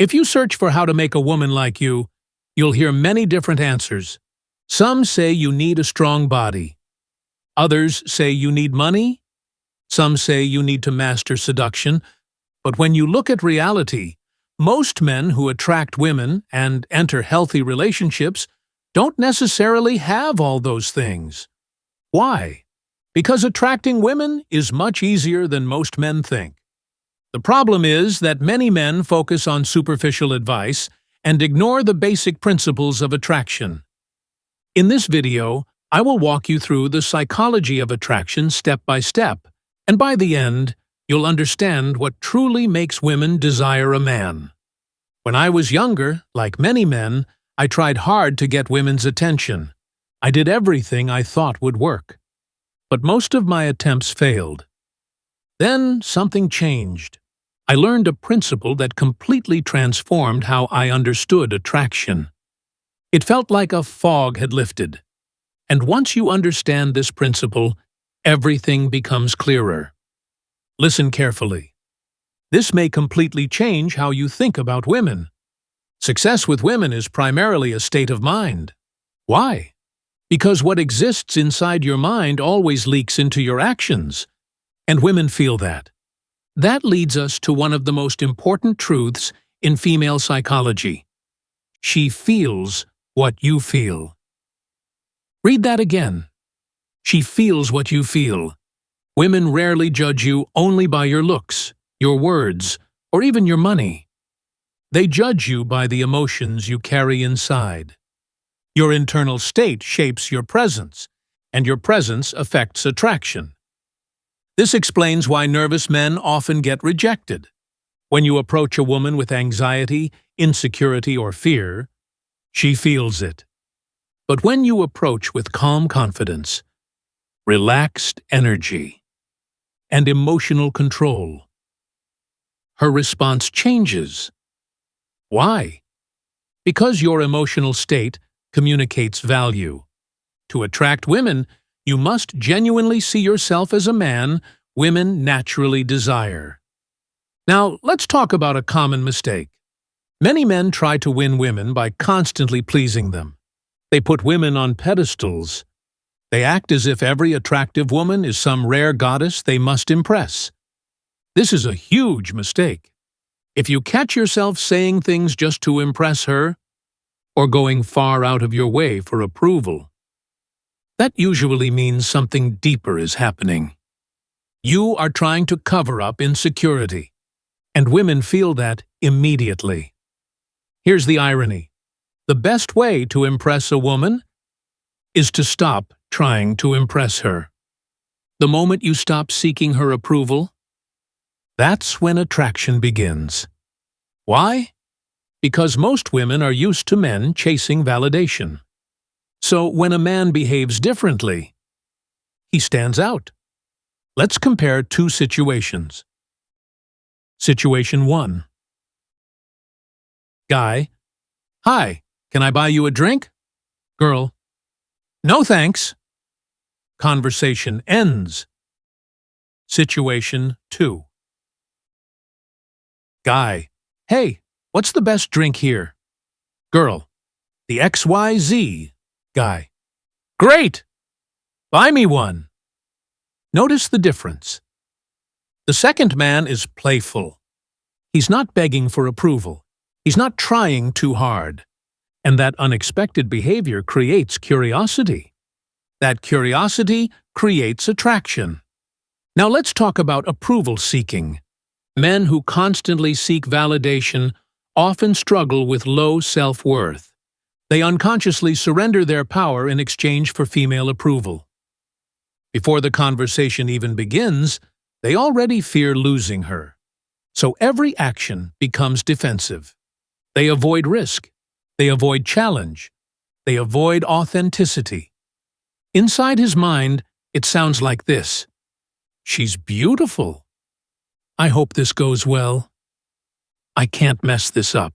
If you search for how to make a woman like you, you'll hear many different answers. Some say you need a strong body. Others say you need money. Some say you need to master seduction. But when you look at reality, most men who attract women and enter healthy relationships don't necessarily have all those things. Why? Because attracting women is much easier than most men think. The problem is that many men focus on superficial advice and ignore the basic principles of attraction. In this video, I will walk you through the psychology of attraction step by step, and by the end, you'll understand what truly makes women desire a man. When I was younger, like many men, I tried hard to get women's attention. I did everything I thought would work. But most of my attempts failed. Then something changed. I learned a principle that completely transformed how I understood attraction. It felt like a fog had lifted. And once you understand this principle, everything becomes clearer. Listen carefully. This may completely change how you think about women. Success with women is primarily a state of mind. Why? Because what exists inside your mind always leaks into your actions. And women feel that. That leads us to one of the most important truths in female psychology. She feels what you feel. Read that again. She feels what you feel. Women rarely judge you only by your looks, your words, or even your money. They judge you by the emotions you carry inside. Your internal state shapes your presence, and your presence affects attraction. This explains why nervous men often get rejected. When you approach a woman with anxiety, insecurity, or fear, she feels it. But when you approach with calm confidence, relaxed energy, and emotional control, her response changes. Why? Because your emotional state communicates value. To attract women, you must genuinely see yourself as a man women naturally desire. Now, let's talk about a common mistake. Many men try to win women by constantly pleasing them. They put women on pedestals. They act as if every attractive woman is some rare goddess they must impress. This is a huge mistake. If you catch yourself saying things just to impress her, or going far out of your way for approval, that usually means something deeper is happening. You are trying to cover up insecurity, and women feel that immediately. Here's the irony. The best way to impress a woman is to stop trying to impress her. The moment you stop seeking her approval, that's when attraction begins. Why? Because most women are used to men chasing validation. So when a man behaves differently, he stands out. Let's compare two situations. Situation 1. Guy: Hi, can I buy you a drink? Girl: No thanks. Conversation ends. Situation 2. Guy: Hey, what's the best drink here? Girl: The XYZ. Guy: Great! Buy me one. Notice the difference. The second man is playful. He's not begging for approval. He's not trying too hard. And that unexpected behavior creates curiosity. That curiosity creates attraction. Now let's talk about approval seeking. Men who constantly seek validation often struggle with low self-worth. They unconsciously surrender their power in exchange for female approval. Before the conversation even begins, they already fear losing her. So every action becomes defensive. They avoid risk. They avoid challenge. They avoid authenticity. Inside his mind, it sounds like this: She's beautiful. I hope this goes well. I can't mess this up.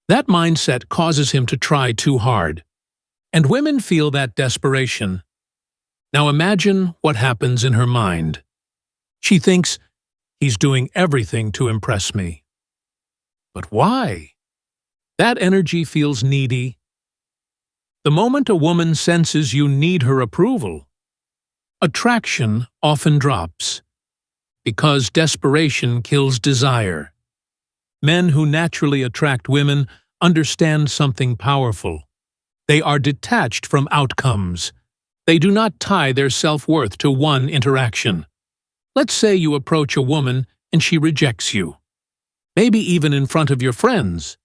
That mindset causes him to try too hard. And women feel that desperation. Now imagine what happens in her mind. She thinks, he's doing everything to impress me. But why? That energy feels needy. The moment a woman senses you need her approval, attraction often drops, because desperation kills desire. Men who naturally attract women understand something powerful. They are detached from outcomes. They do not tie their self-worth to one interaction. Let's say you approach a woman and she rejects you, maybe even in front of your friends.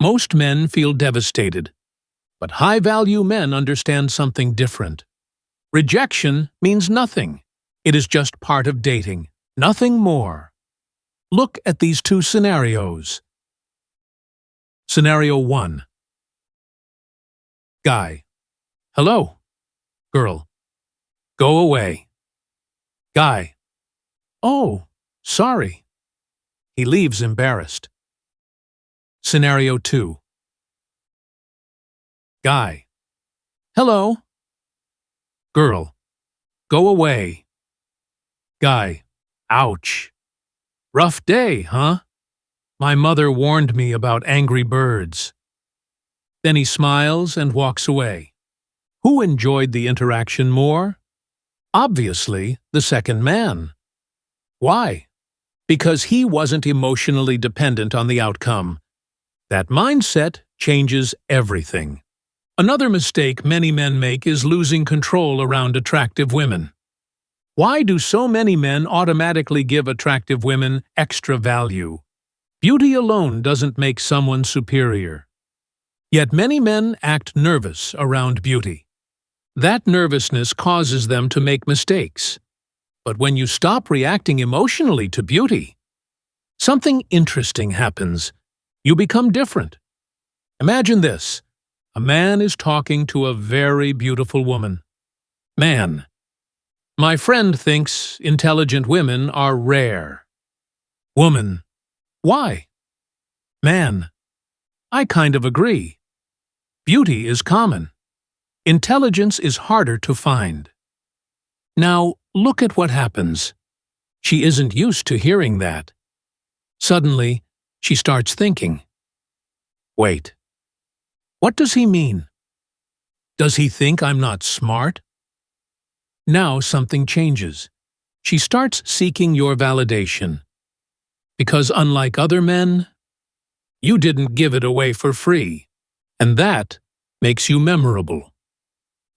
Most men feel devastated, but high-value men understand something different. Rejection means nothing. It is just part of dating, nothing more. Look at these two scenarios. Scenario 1. Guy: hello. Girl: go away. Guy: oh, sorry. He leaves embarrassed. Scenario 2. Guy: hello. Girl: go away. Guy: ouch. Rough day, huh? My mother warned me about angry birds. Then he smiles and walks away. Who enjoyed the interaction more? Obviously, the second man. Why? Because he wasn't emotionally dependent on the outcome. That mindset changes everything. Another mistake many men make is losing control around attractive women. Why do so many men automatically give attractive women extra value? Beauty alone doesn't make someone superior. Yet many men act nervous around beauty. That nervousness causes them to make mistakes. But when you stop reacting emotionally to beauty, something interesting happens. You become different. Imagine this. A man is talking to a very beautiful woman. Man: my friend thinks intelligent women are rare. Woman: why? Man: I kind of agree. Beauty is common. Intelligence is harder to find. Now, look at what happens. She isn't used to hearing that. Suddenly, she starts thinking. Wait. What does he mean? Does he think I'm not smart? Now something changes. She starts seeking your validation. Because unlike other men, you didn't give it away for free. And that makes you memorable.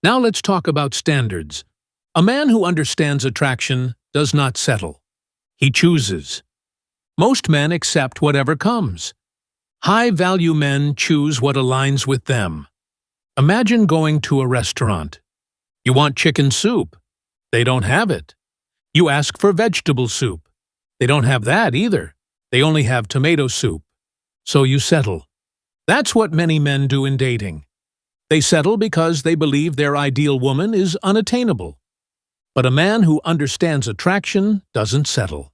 Now let's talk about standards. A man who understands attraction does not settle. He chooses. Most men accept whatever comes. High-value men choose what aligns with them. Imagine going to a restaurant. You want chicken soup. They don't have it. You ask for vegetable soup. They don't have that either. They only have tomato soup. So you settle. That's what many men do in dating. They settle because they believe their ideal woman is unattainable. But a man who understands attraction doesn't settle.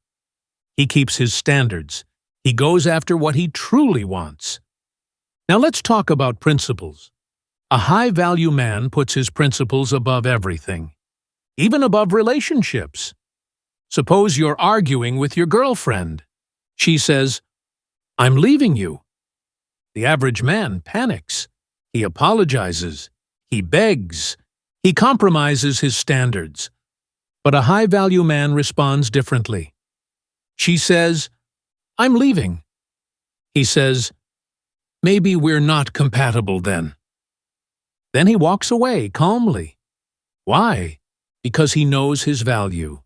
He keeps his standards. He goes after what he truly wants. Now let's talk about principles. A high-value man puts his principles above everything, even above relationships. Suppose you're arguing with your girlfriend. She says, "I'm leaving you." The average man panics. He apologizes. He begs. He compromises his standards. But a high-value man responds differently. She says, "I'm leaving." He says, "Maybe we're not compatible then." Then he walks away calmly. Why? Because he knows his value.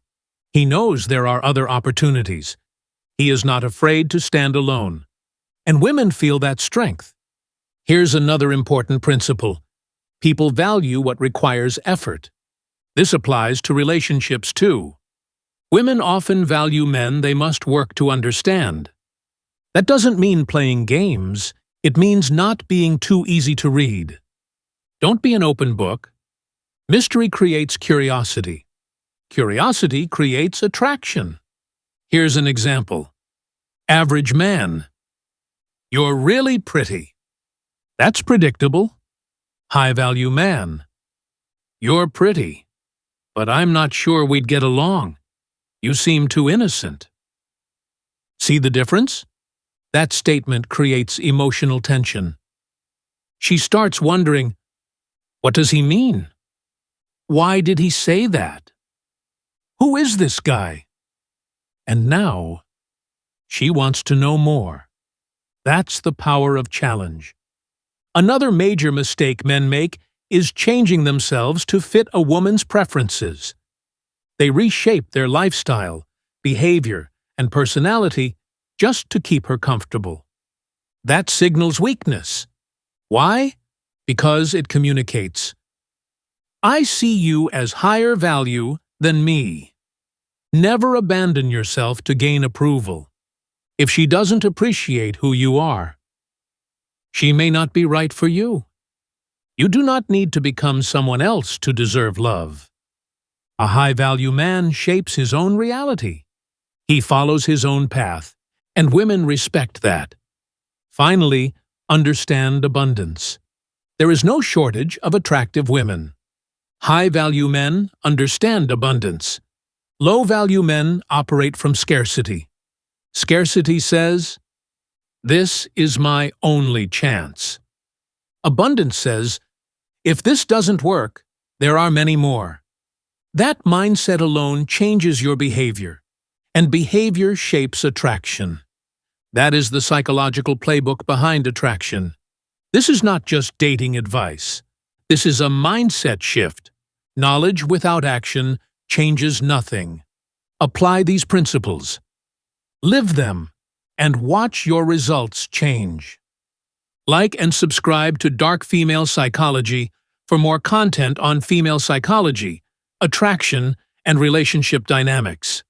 He knows there are other opportunities. He is not afraid to stand alone. And women feel that strength. Here's another important principle. People value what requires effort. This applies to relationships too. Women often value men they must work to understand. That doesn't mean playing games. It means not being too easy to read. Don't be an open book. Mystery creates curiosity. Curiosity creates attraction. Here's an example. Average man: you're really pretty. That's predictable. High-value man: you're pretty, but I'm not sure we'd get along. You seem too innocent. See the difference? That statement creates emotional tension. She starts wondering, what does he mean? Why did he say that? Who is this guy? And now, she wants to know more. That's the power of challenge. Another major mistake men make is changing themselves to fit a woman's preferences. They reshape their lifestyle, behavior, and personality just to keep her comfortable. That signals weakness. Why? Because it communicates, I see you as higher value than me. Never abandon yourself to gain approval. If she doesn't appreciate who you are, she may not be right for you. You do not need to become someone else to deserve love. A high-value man shapes his own reality. He follows his own path, and women respect that. Finally, understand abundance. There is no shortage of attractive women. High-value men understand abundance. Low-value men operate from scarcity. Scarcity says, this is my only chance. Abundance says, if this doesn't work, there are many more. That mindset alone changes your behavior, and behavior shapes attraction. That is the psychological playbook behind attraction. This is not just dating advice. This is a mindset shift. Knowledge without action changes nothing. Apply these principles. Live them, and watch your results change. Like and subscribe to Dark Female Psychology for more content on female psychology, attraction, and relationship dynamics.